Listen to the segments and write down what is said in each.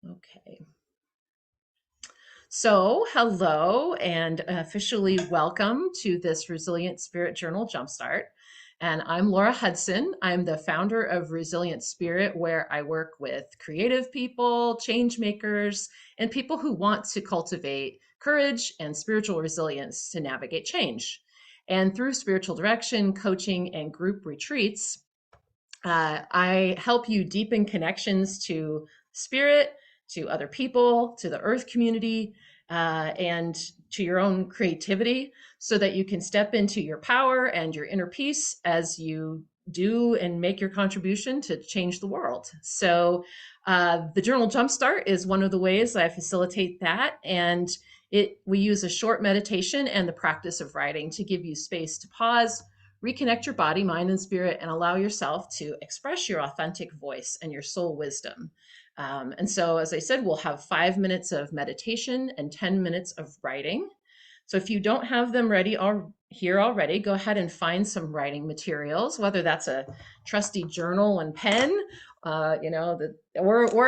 Okay. So, hello and officially welcome to this Resilient Spirit Journal Jumpstart. And I'm Laura Hudson. I'm the founder of Resilient Spirit, where I work with creative people, change makers, and people who want to cultivate courage and spiritual resilience to navigate change. And through spiritual direction, coaching, and group retreats, I help you deepen connections to spirit, to other people, to the earth community, and to your own creativity so that you can step into your power and your inner peace as you do and make your contribution to change the world. So, the Journal Jumpstart is one of the ways I facilitate that. And we use a short meditation and the practice of writing to give you space to pause, reconnect your body, mind, and spirit, and allow yourself to express your authentic voice and your soul wisdom. And so, as I said, we'll have 5 minutes of meditation and 10 minutes of writing. So if you don't have them ready here already, go ahead and find some writing materials, whether that's a trusty journal and pen, or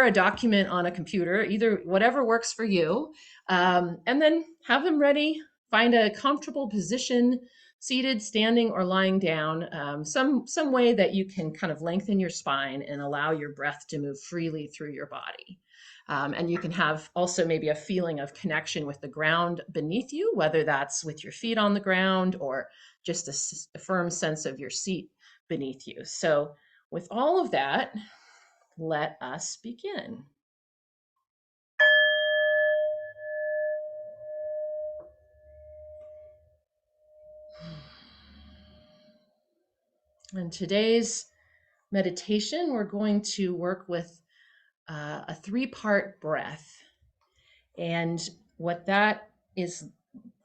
a document on a computer, either whatever works for you. And then have them ready. Find a comfortable position, seated, standing, or lying down, some way that you can kind of lengthen your spine and allow your breath to move freely through your body. And you can have also maybe a feeling of connection with the ground beneath you, whether that's with your feet on the ground or just a firm sense of your seat beneath you. So, with all of that, let us begin. In today's meditation, we're going to work with a three-part breath. And what that is,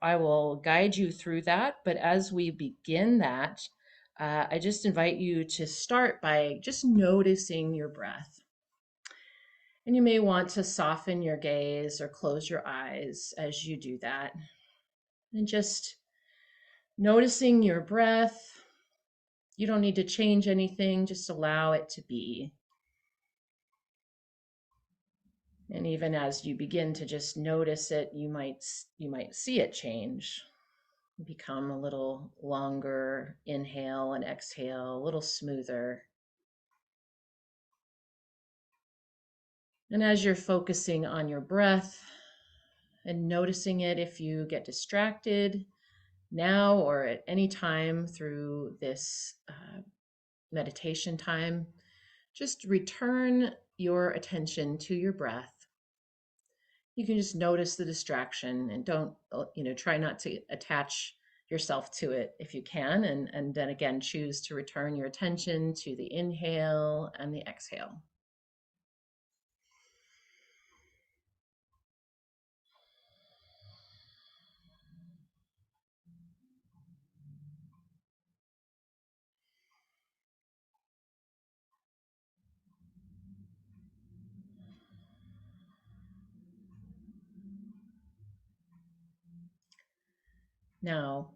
I will guide you through that. But as we begin that, I just invite you to start by just noticing your breath. And you may want to soften your gaze or close your eyes as you do that. And just noticing your breath. You don't need to change anything, just allow it to be. And even as you begin to just notice it, you might see it change. Become a little longer, inhale and exhale, a little smoother. And as you're focusing on your breath and noticing it, if you get distracted now or at any time through this meditation time, just return your attention to your breath. You can just notice the distraction and don't, try not to attach yourself to it if you can. And then again, choose to return your attention to the inhale and the exhale. Now,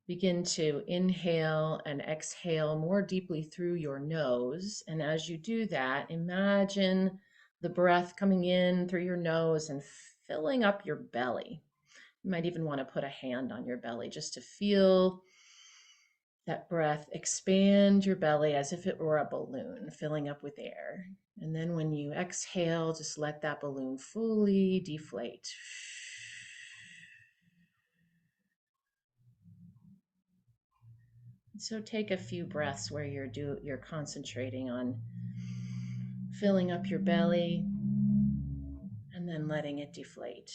begin to inhale and exhale more deeply through your nose. And as you do that, imagine the breath coming in through your nose and filling up your belly. You might even want to put a hand on your belly just to feel that breath expand your belly as if it were a balloon filling up with air. And then when you exhale, just let that balloon fully deflate. So take a few breaths where you're concentrating on filling up your belly and then letting it deflate.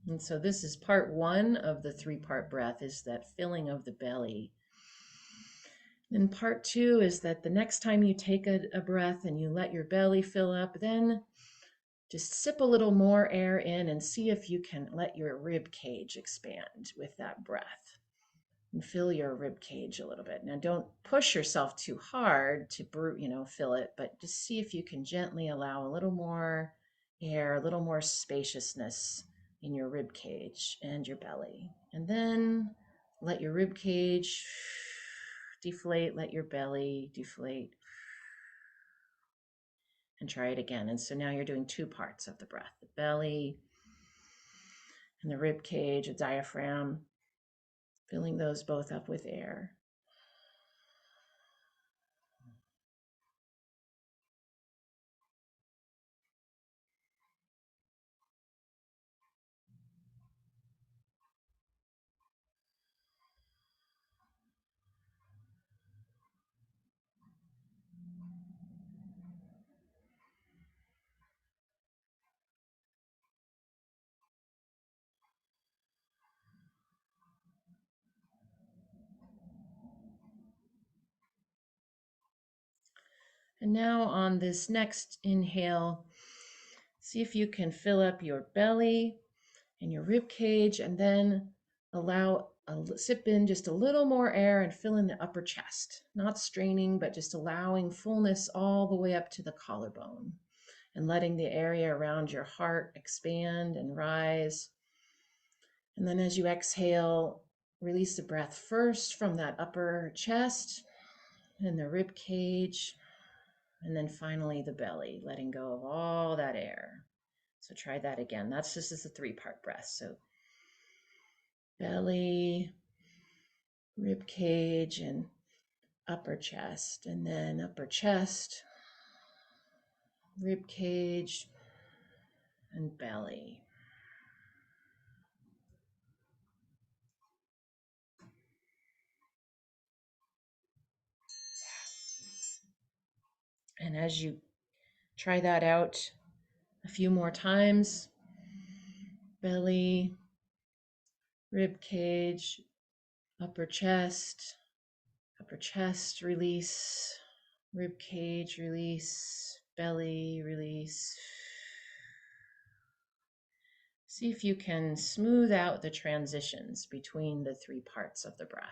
And so this is part one of the three-part breath, is that filling of the belly. And part two is that the next time you take a breath and you let your belly fill up, then just sip a little more air in and see if you can let your rib cage expand with that breath and fill your rib cage a little bit. Now, don't push yourself too hard to fill it, but just see if you can gently allow a little more air, a little more spaciousness in your rib cage and your belly. And then let your rib cage deflate, let your belly deflate, and try it again. And so now you're doing two parts of the breath, the belly and the rib cage, the diaphragm, filling those both up with air. And now on this next inhale, see if you can fill up your belly and your rib cage, and then sip in just a little more air and fill in the upper chest, not straining, but just allowing fullness all the way up to the collarbone and letting the area around your heart expand and rise. And then as you exhale, release the breath first from that upper chest and the rib cage, and then finally the belly, letting go of all that air. So try that again. This is a 3-part breath. So belly, rib cage, and upper chest, and then upper chest, rib cage, and belly. And as you try that out a few more times, belly, rib cage, upper chest release, rib cage release, belly release. See if you can smooth out the transitions between the 3 parts of the breath.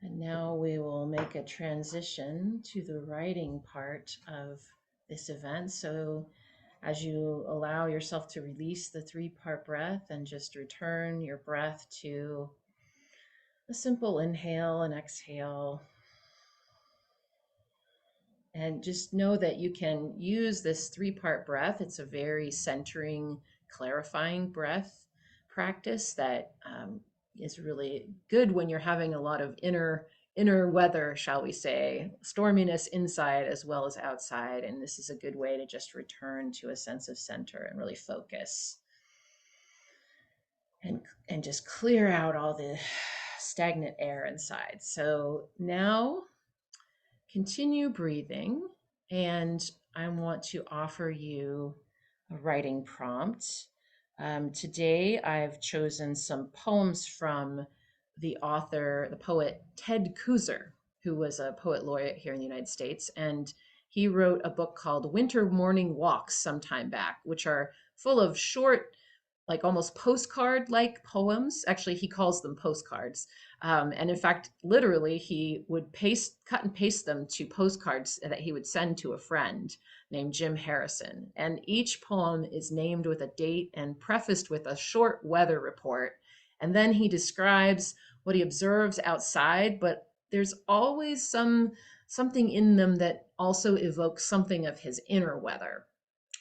And now we will make a transition to the writing part of this event. So as you allow yourself to release the 3-part breath and just return your breath to a simple inhale and exhale, and just know that you can use this 3-part breath. It's a very centering, clarifying breath practice that is really good when you're having a lot of inner weather, shall we say, storminess inside as well as outside. And this is a good way to just return to a sense of center and really focus and just clear out all the stagnant air inside. So now continue breathing, and I want to offer you a writing prompt. Today, I've chosen some poems from the poet Ted Kooser, who was a poet laureate here in the United States. And he wrote a book called Winter Morning Walks some time back, which are full of short like almost postcard like poems. Actually, he calls them postcards. And in fact, literally, he would cut and paste them to postcards that he would send to a friend named Jim Harrison. And each poem is named with a date and prefaced with a short weather report. And then he describes what he observes outside, but there's always something in them that also evokes something of his inner weather,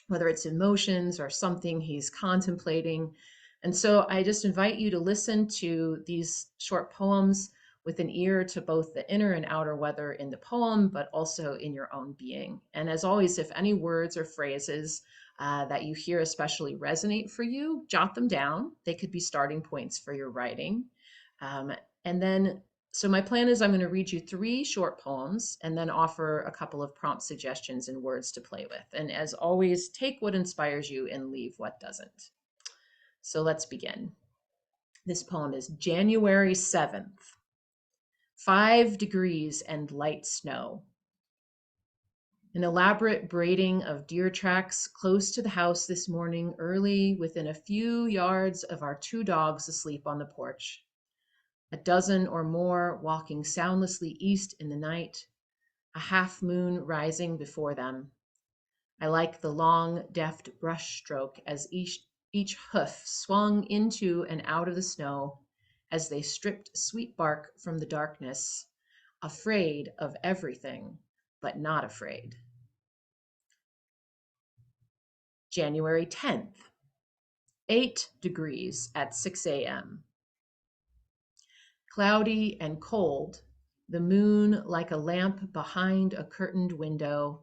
whether it's emotions or something he's contemplating. And so I just invite you to listen to these short poems with an ear to both the inner and outer weather in the poem, but also in your own being. And as always, if any words or phrases that you hear especially resonate for you, jot them down. They could be starting points for your writing. Um, and then so my plan is I'm going to read you 3 short poems and then offer a couple of prompt suggestions and words to play with. And as always, take what inspires you and leave what doesn't. So let's begin. This poem is January 7th, 5 degrees and light snow. An elaborate braiding of deer tracks close to the house this morning early, within a few yards of our 2 dogs asleep on the porch. A dozen or more walking soundlessly east in the night, a half moon rising before them. I like the long, deft brush stroke as each hoof swung into and out of the snow as they stripped sweet bark from the darkness, afraid of everything, but not afraid. January 10th, 8 degrees at 6 a.m. Cloudy and cold, the moon like a lamp behind a curtained window,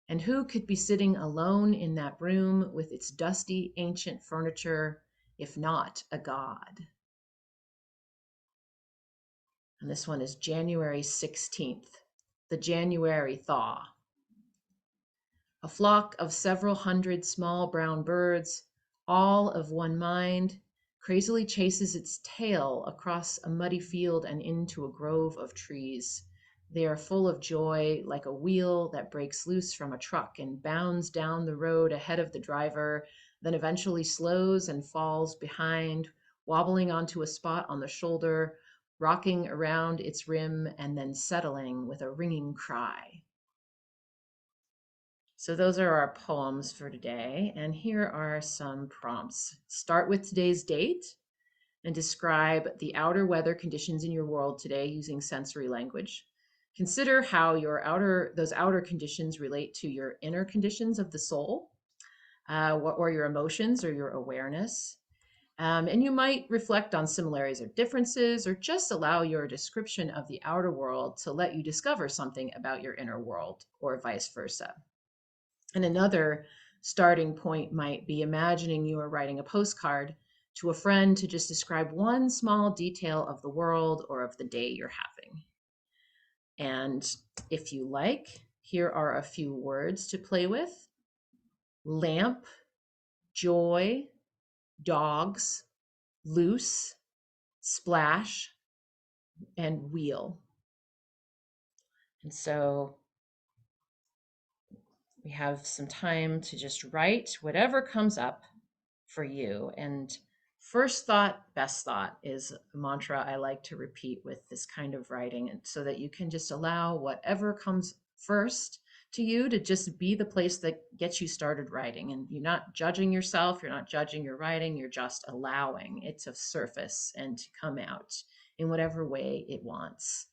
and who could be sitting alone in that room with its dusty ancient furniture, if not a god? And this one is January 16th, the January thaw. A flock of several hundred small brown birds, all of one mind, crazily chases its tail across a muddy field and into a grove of trees. They are full of joy, like a wheel that breaks loose from a truck and bounds down the road ahead of the driver, then eventually slows and falls behind, wobbling onto a spot on the shoulder, rocking around its rim, and then settling with a ringing cry. So those are our poems for today. And here are some prompts. Start with today's date and describe the outer weather conditions in your world today using sensory language. Consider how those outer conditions relate to your inner conditions of the soul, or your emotions or your awareness. And you might reflect on similarities or differences, or just allow your description of the outer world to let you discover something about your inner world, or vice versa. And another starting point might be imagining you are writing a postcard to a friend to just describe one small detail of the world or of the day you're having. And if you like, here are a few words to play with: lamp, joy, dogs, loose, splash, and wheel. And so we have some time to just write whatever comes up for you. And first thought, best thought is a mantra I like to repeat with this kind of writing, and so that you can just allow whatever comes first to you to just be the place that gets you started writing. And you're not judging yourself, you're not judging your writing, you're just allowing it to surface and to come out in whatever way it wants.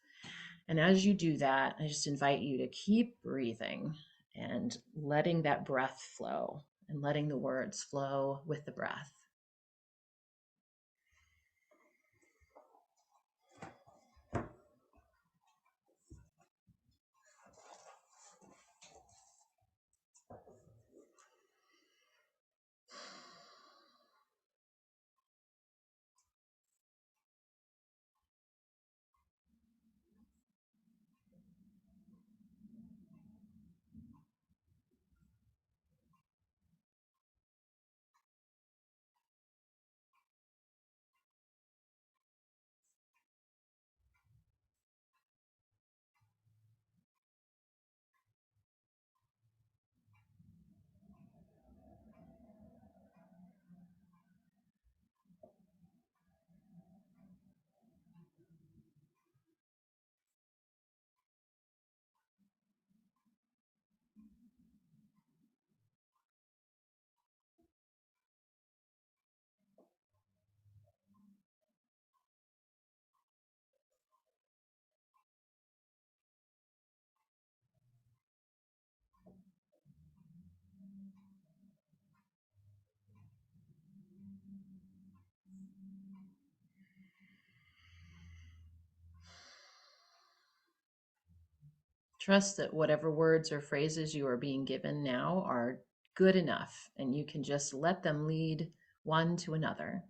And as you do that, I just invite you to keep breathing and letting that breath flow and letting the words flow with the breath. Trust that whatever words or phrases you are being given now are good enough, and you can just let them lead one to another.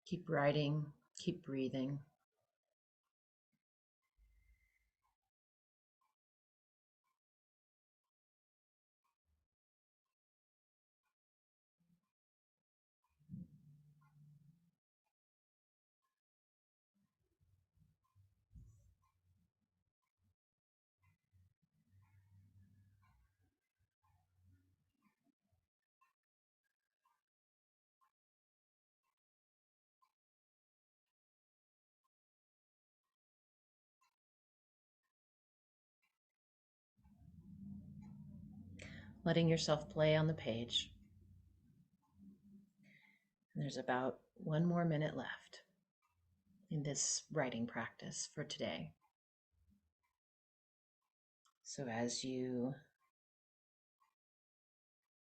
Keep writing, keep breathing. Letting yourself play on the page. And there's about 1 more minute left in this writing practice for today. So as you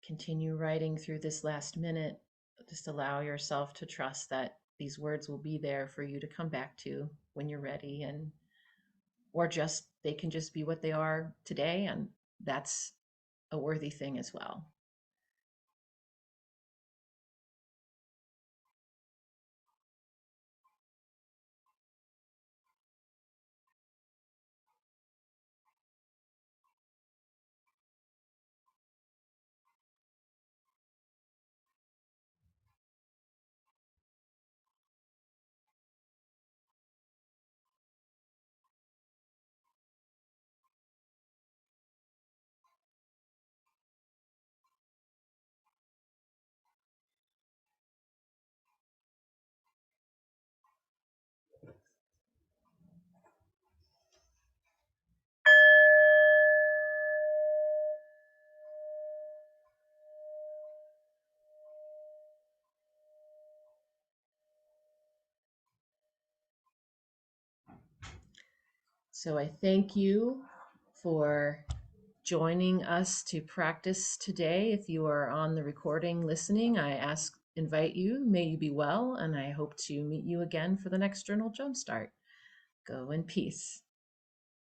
continue writing through this last minute, just allow yourself to trust that these words will be there for you to come back to when you're ready, and or just they can just be what they are today, and that's a worthy thing as well. So I thank you for joining us to practice today. If you are on the recording listening, invite you, may you be well, and I hope to meet you again for the next Journal Jumpstart. Go in peace.